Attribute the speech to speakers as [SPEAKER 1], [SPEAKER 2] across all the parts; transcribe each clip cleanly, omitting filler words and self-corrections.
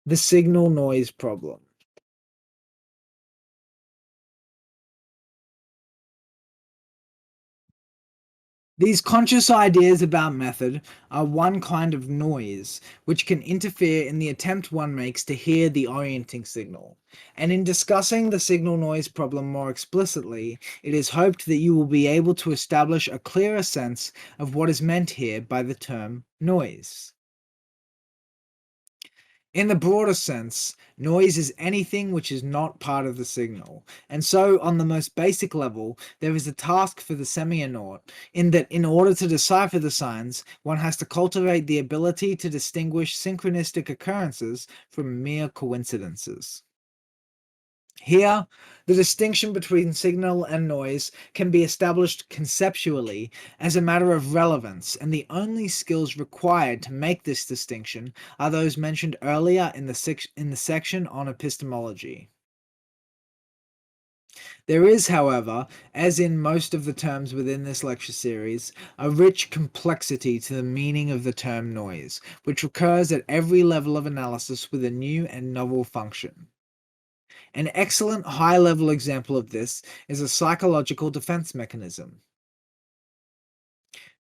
[SPEAKER 1] The signal noise problem. These conscious ideas about method are one kind of noise which can interfere in the attempt one makes to hear the orienting signal. And in discussing the signal noise problem more explicitly, it is hoped that you will be able to establish a clearer sense of what is meant here by the term noise. In the broader sense, noise is anything which is not part of the signal. And so, on the most basic level, there is a task for the semionaut, in that in order to decipher the signs, one has to cultivate the ability to distinguish synchronistic occurrences from mere coincidences. Here, the distinction between signal and noise can be established conceptually as a matter of relevance, and the only skills required to make this distinction are those mentioned earlier in the section on epistemology. There is, however, as in most of the terms within this lecture series, a rich complexity to the meaning of the term noise, which recurs at every level of analysis with a new and novel function. An excellent high-level example of this is a psychological defense mechanism.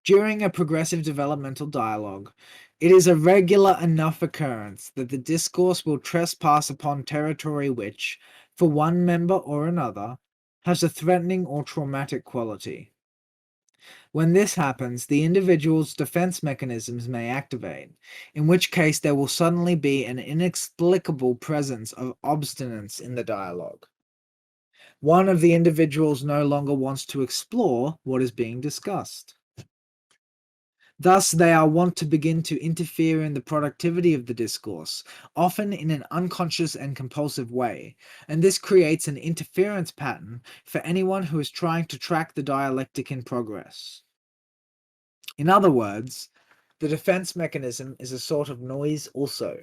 [SPEAKER 1] During a progressive developmental dialogue, it is a regular enough occurrence that the discourse will trespass upon territory which, for one member or another, has a threatening or traumatic quality. When this happens, the individual's defense mechanisms may activate, in which case there will suddenly be an inexplicable presence of obstinance in the dialogue. One of the individuals no longer wants to explore what is being discussed. Thus, they are wont to begin to interfere in the productivity of the discourse, often in an unconscious and compulsive way, and this creates an interference pattern for anyone who is trying to track the dialectic in progress. In other words, the defense mechanism is a sort of noise also.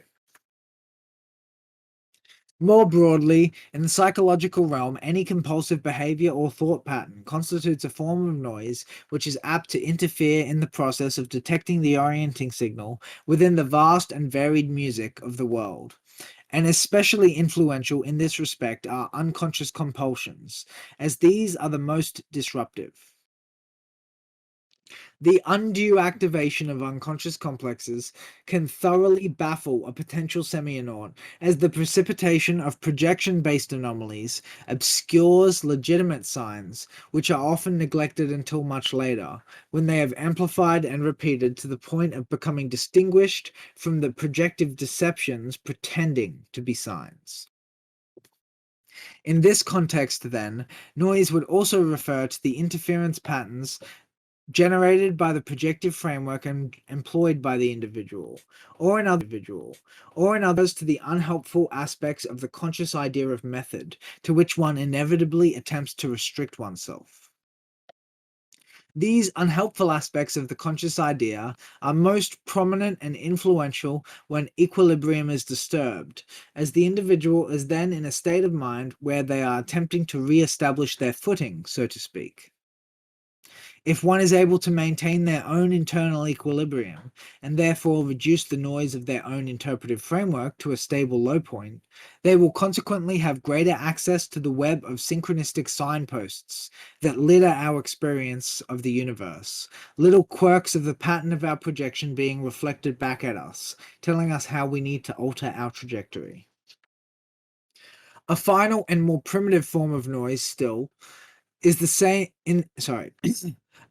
[SPEAKER 1] More broadly, in the psychological realm, any compulsive behavior or thought pattern constitutes a form of noise which is apt to interfere in the process of detecting the orienting signal within the vast and varied music of the world. And especially influential in this respect are unconscious compulsions, as these are the most disruptive. The undue activation of unconscious complexes can thoroughly baffle a potential semionaut, as the precipitation of projection-based anomalies obscures legitimate signs, which are often neglected until much later, when they have amplified and repeated to the point of becoming distinguished from the projective deceptions pretending to be signs. In this context, then, noise would also refer to the interference patterns generated by the projective framework and employed by the individual, or in others to the unhelpful aspects of the conscious idea of method, to which one inevitably attempts to restrict oneself. These unhelpful aspects of the conscious idea are most prominent and influential when equilibrium is disturbed, as the individual is then in a state of mind where they are attempting to re-establish their footing, so to speak. If one is able to maintain their own internal equilibrium, and therefore reduce the noise of their own interpretive framework to a stable low point, they will consequently have greater access to the web of synchronistic signposts that litter our experience of the universe, little quirks of the pattern of our projection being reflected back at us, telling us how we need to alter our trajectory. A final and more primitive form of noise still is the same in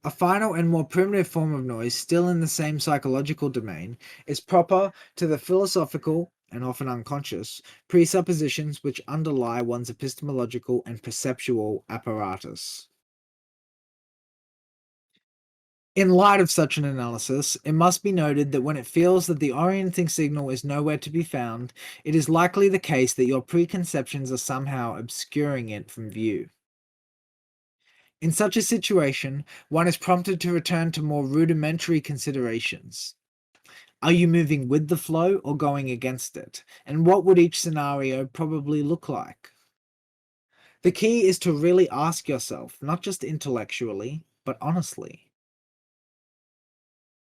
[SPEAKER 1] a final and more primitive form of noise still in the same psychological domain is proper to the philosophical and often unconscious presuppositions which underlie one's epistemological and perceptual apparatus. In light of such an analysis, it must be noted that when it feels that the orienting signal is nowhere to be found, it is likely the case that your preconceptions are somehow obscuring it from view. In such a situation, one is prompted to return to more rudimentary considerations. Are you moving with the flow or going against it? And what would each scenario probably look like? The key is to really ask yourself, not just intellectually, but honestly.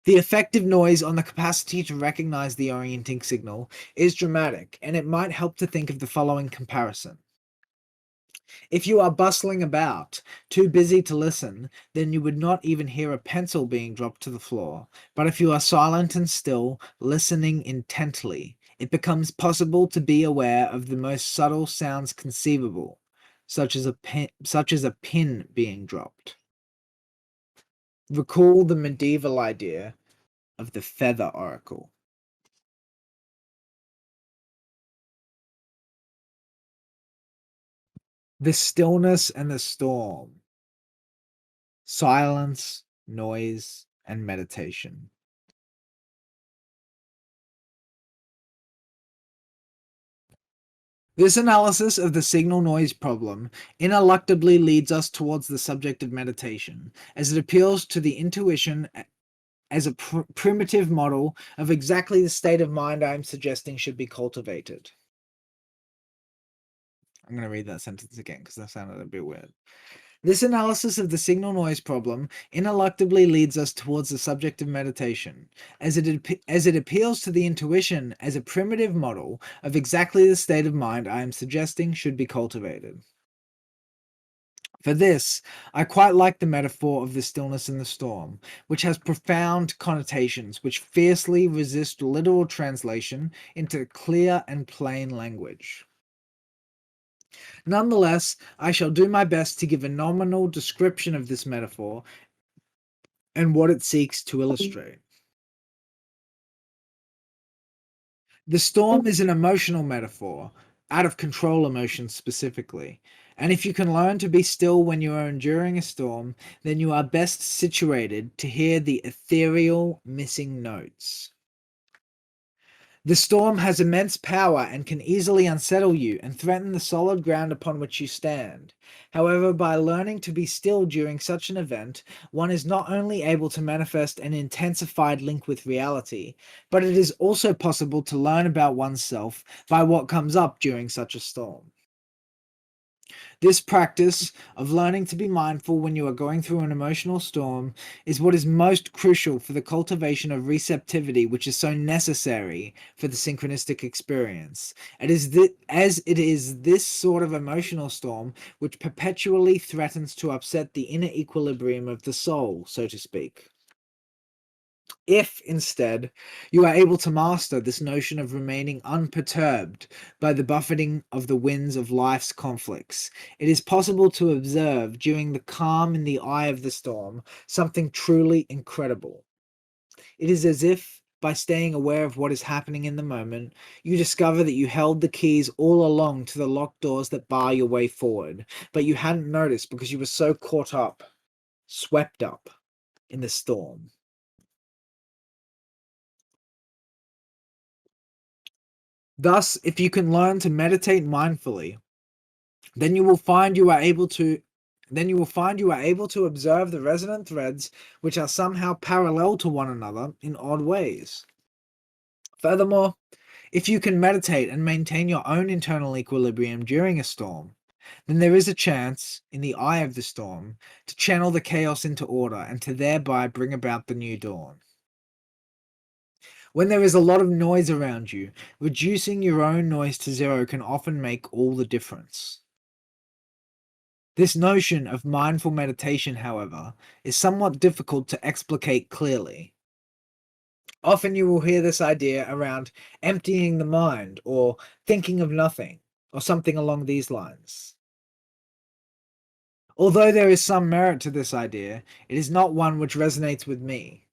[SPEAKER 1] The effective noise on the capacity to recognize the orienting signal is dramatic, and it might help to think of the following comparison. If you are bustling about, too busy to listen, then you would not even hear a pencil being dropped to the floor. But if you are silent and still, listening intently, it becomes possible to be aware of the most subtle sounds conceivable, such as a pin being dropped. Recall the medieval idea of the feather oracle. The stillness and the storm, silence, noise, and meditation. This analysis of the signal noise problem ineluctably leads us towards the subject of meditation, as it appeals to the intuition as a primitive model of exactly the state of mind I am suggesting should be cultivated. I'm going to read that sentence again because that sounded a bit weird. This analysis of the signal noise problem ineluctably leads us towards the subject of meditation, as it appeals to the intuition as a primitive model of exactly the state of mind I am suggesting should be cultivated. For this, I quite like the metaphor of the stillness in the storm, which has profound connotations which fiercely resist literal translation into clear and plain language. Nonetheless, I shall do my best to give a nominal description of this metaphor and what it seeks to illustrate. The storm is an emotional metaphor, out of control emotions specifically. And if you can learn to be still when you are enduring a storm, then you are best situated to hear the ethereal missing notes. The storm has immense power and can easily unsettle you and threaten the solid ground upon which you stand. However, by learning to be still during such an event, one is not only able to manifest an intensified link with reality, but it is also possible to learn about oneself by what comes up during such a storm. This practice of learning to be mindful when you are going through an emotional storm is what is most crucial for the cultivation of receptivity, which is so necessary for the synchronistic experience. As it is this sort of emotional storm which perpetually threatens to upset the inner equilibrium of the soul, so to speak. If, instead, you are able to master this notion of remaining unperturbed by the buffeting of the winds of life's conflicts, it is possible to observe during the calm in the eye of the storm something truly incredible. It is as if, by staying aware of what is happening in the moment, you discover that you held the keys all along to the locked doors that bar your way forward, but you hadn't noticed because you were so caught up, swept up in the storm. Thus, if you can learn to meditate mindfully, then you will find you are able to observe the resonant threads which are somehow parallel to one another in odd ways. Furthermore, if you can meditate and maintain your own internal equilibrium during a storm, then there is a chance, in the eye of the storm, to channel the chaos into order and to thereby bring about the new dawn. When there is a lot of noise around you, reducing your own noise to zero can often make all the difference. This notion of mindful meditation, however, is somewhat difficult to explicate clearly. Often you will hear this idea around emptying the mind or thinking of nothing or something along these lines. Although there is some merit to this idea, it is not one which resonates with me.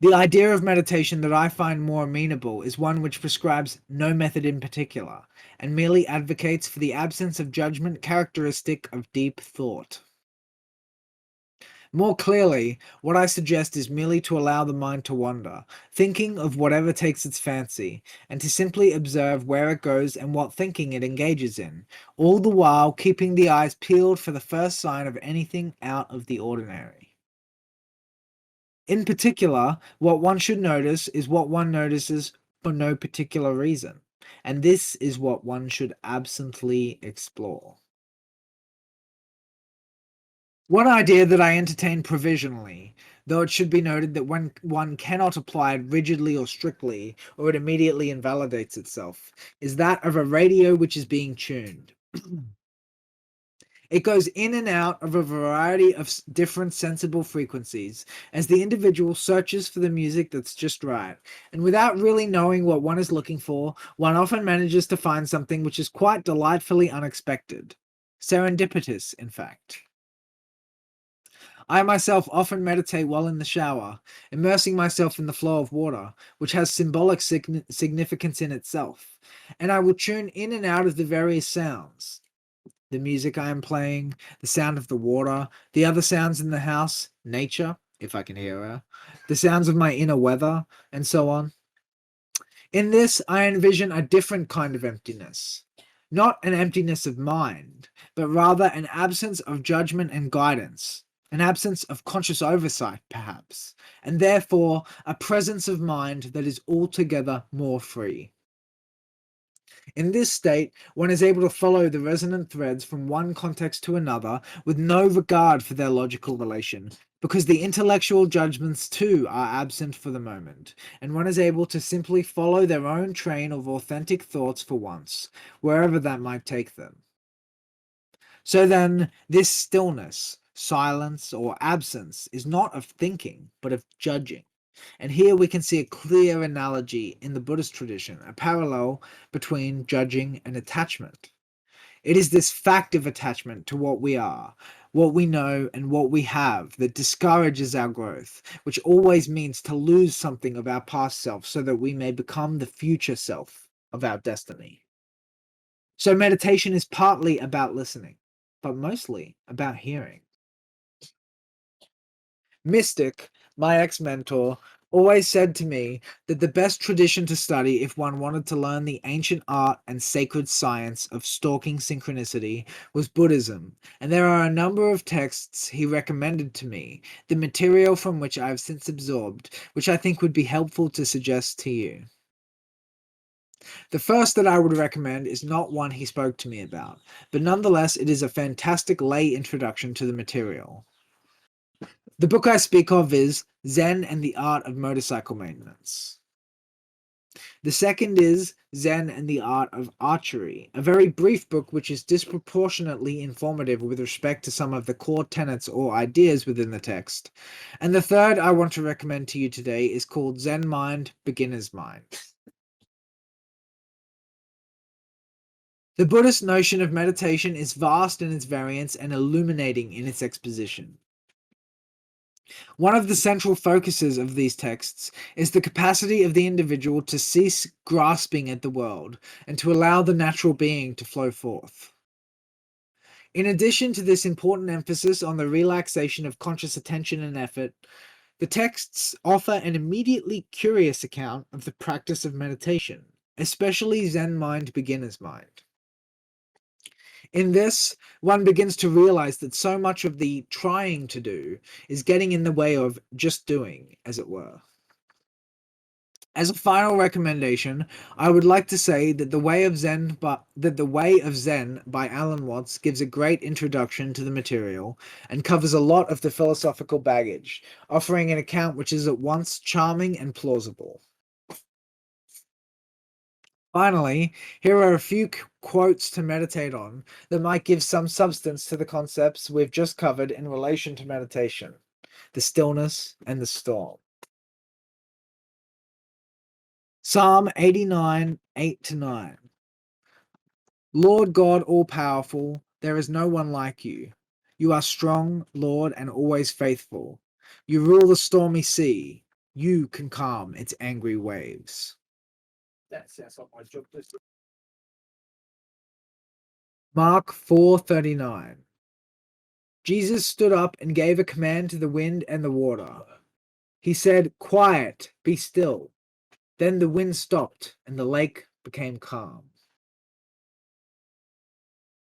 [SPEAKER 1] The idea of meditation that I find more amenable is one which prescribes no method in particular, and merely advocates for the absence of judgment characteristic of deep thought. More clearly, what I suggest is merely to allow the mind to wander, thinking of whatever takes its fancy, and to simply observe where it goes and what thinking it engages in, all the while keeping the eyes peeled for the first sign of anything out of the ordinary. In particular, what one should notice is what one notices for no particular reason, and this is what one should absently explore. One idea that I entertain provisionally, though it should be noted that when one cannot apply it rigidly or strictly, or it immediately invalidates itself, is that of a radio which is being tuned. It goes in and out of a variety of different sensible frequencies as the individual searches for the music that's just right. And without really knowing what one is looking for, one often manages to find something which is quite delightfully unexpected. Serendipitous, in fact. I myself often meditate while in the shower, immersing myself in the flow of water, which has symbolic significance in itself, and I will tune in and out of the various sounds. The music I am playing, the sound of the water, the other sounds in the house, nature, if I can hear her, the sounds of my inner weather, and so on. In this, I envision a different kind of emptiness. Not an emptiness of mind, but rather an absence of judgment and guidance, an absence of conscious oversight, perhaps, and therefore a presence of mind that is altogether more free. In this state, one is able to follow the resonant threads from one context to another with no regard for their logical relation, because the intellectual judgments too are absent for the moment, and one is able to simply follow their own train of authentic thoughts for once, wherever that might take them. So then, this stillness, silence, or absence is not of thinking, but of judging. And here we can see a clear analogy in the Buddhist tradition, a parallel between judging and attachment. It is this fact of attachment to what we are, what we know, and what we have that discourages our growth, which always means to lose something of our past self so that we may become the future self of our destiny. So meditation is partly about listening, but mostly about hearing. Mystic, my ex-mentor, always said to me that the best tradition to study if one wanted to learn the ancient art and sacred science of stalking synchronicity was Buddhism, and there are a number of texts he recommended to me, the material from which I have since absorbed, which I think would be helpful to suggest to you. The first that I would recommend is not one he spoke to me about, but nonetheless it is a fantastic lay introduction to the material. The book I speak of is Zen and the Art of Motorcycle Maintenance. The second is Zen and the Art of Archery, a very brief book which is disproportionately informative with respect to some of the core tenets or ideas within the text. And the third I want to recommend to you today is called Zen Mind, Beginner's Mind. The Buddhist notion of meditation is vast in its variance and illuminating in its exposition. One of the central focuses of these texts is the capacity of the individual to cease grasping at the world and to allow the natural being to flow forth. In addition to this important emphasis on the relaxation of conscious attention and effort, the texts offer an immediately curious account of the practice of meditation, especially Zen Mind, Beginner's Mind. In this, one begins to realize that so much of the trying to do is getting in the way of just doing, as it were. As a final recommendation, I would like to say that the Way of Zen by Alan Watts gives a great introduction to the material and covers a lot of the philosophical baggage, offering an account which is at once charming and plausible. Finally, here are a few quotes to meditate on that might give some substance to the concepts we've just covered in relation to meditation, the stillness and the storm. Psalm 89, 8-9. Lord God all-powerful, there is no one like you. You are strong, Lord, and always faithful. You rule the stormy sea. You can calm its angry waves. That sounds like my job list. Mark 4:39. Jesus stood up and gave a command to the wind and the water. He said, "Quiet, be still." Then the wind stopped and the lake became calm.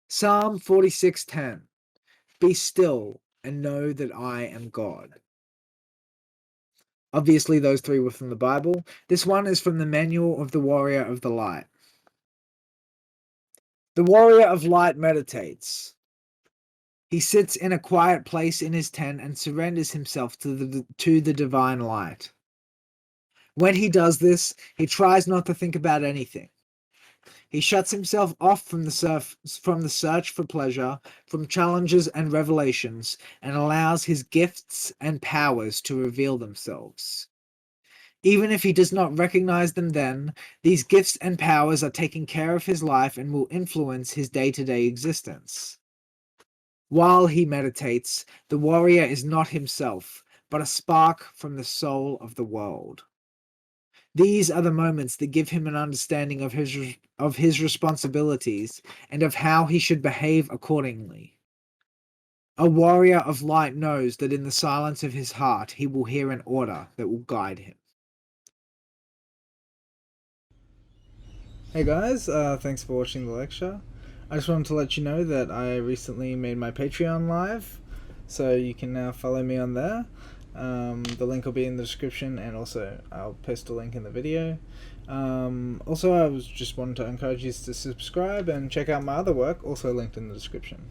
[SPEAKER 1] Psalm 46:10. Be still and know that I am God. Obviously, those three were from the Bible. This one is from the Manual of the Warrior of the Light. The Warrior of Light meditates. He sits in a quiet place in his tent and surrenders himself to the divine light. When he does this, he tries not to think about anything. He shuts himself off from the search for pleasure, from challenges and revelations, and allows his gifts and powers to reveal themselves. Even if he does not recognize them then, these gifts and powers are taking care of his life and will influence his day-to-day existence. While he meditates, the warrior is not himself, but a spark from the soul of the world. These are the moments that give him an understanding of his responsibilities and of how he should behave accordingly. A warrior of light knows that in the silence of his heart he will hear an order that will guide him. Hey guys, thanks for watching the lecture. I just wanted to let you know that I recently made my Patreon live, so you can now follow me on there. The link will be in the description, and also I'll post a link in the video. Also, I was just wanting to encourage you to subscribe and check out my other work, also linked in the description.